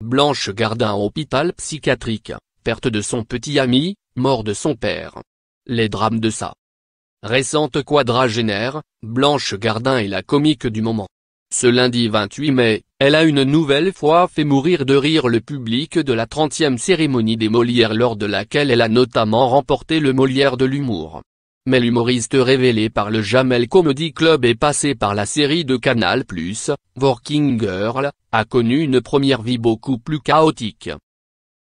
Blanche Gardin à hôpital psychiatrique, perte de son petit ami, mort de son père. Les drames de sa récente quadragénaire, Blanche Gardin est la comique du moment. Ce lundi 28 mai, elle a une nouvelle fois fait mourir de rire le public de la 30e cérémonie des Molières lors de laquelle elle a notamment remporté le Molière de l'humour. Mais l'humoriste révélé par le Jamel Comedy Club et passé par la série de Canal+, Working Girl, a connu une première vie beaucoup plus chaotique.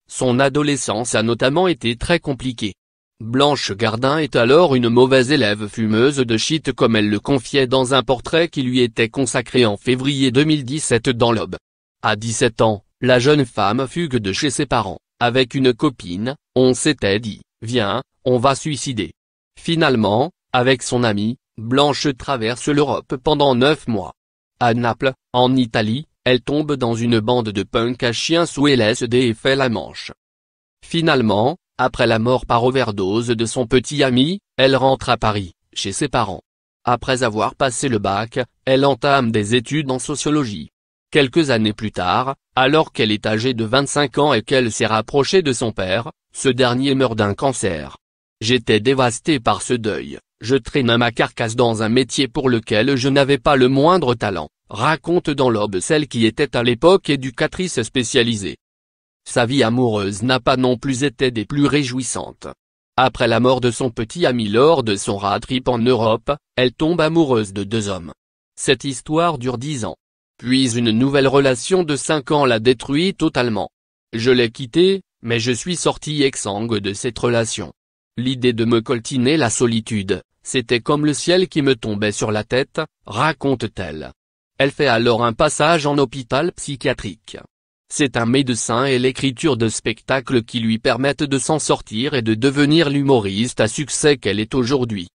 Son adolescence a notamment été très compliquée. Blanche Gardin est alors une mauvaise élève fumeuse de shit comme elle le confiait dans un portrait qui lui était consacré en février 2017 dans l'Aube. À 17 ans, la jeune femme fugue de chez ses parents, avec une copine, on s'était dit, viens, on va suicider. Finalement, avec son amie, Blanche traverse l'Europe pendant 9 mois. À Naples, en Italie, elle tombe dans une bande de punk à chiens sous LSD et fait la manche. Finalement, après la mort par overdose de son petit ami, elle rentre à Paris, chez ses parents. Après avoir passé le bac, elle entame des études en sociologie. Quelques années plus tard, alors qu'elle est âgée de 25 ans et qu'elle s'est rapprochée de son père, ce dernier meurt d'un cancer. J'étais dévastée par ce deuil, je traînais ma carcasse dans un métier pour lequel je n'avais pas le moindre talent, raconte dans l'Aube celle qui était à l'époque éducatrice spécialisée. Sa vie amoureuse n'a pas non plus été des plus réjouissantes. Après la mort de son petit ami lors de son road trip en Europe, elle tombe amoureuse de 2 hommes. Cette histoire dure 10 ans. Puis une nouvelle relation de 5 ans la détruit totalement. Je l'ai quitté, mais je suis sortie exsangue de cette relation. L'idée de me coltiner la solitude, c'était comme le ciel qui me tombait sur la tête, raconte-t-elle. Elle fait alors un passage en hôpital psychiatrique. C'est un médecin et l'écriture de spectacles qui lui permettent de s'en sortir et de devenir l'humoriste à succès qu'elle est aujourd'hui.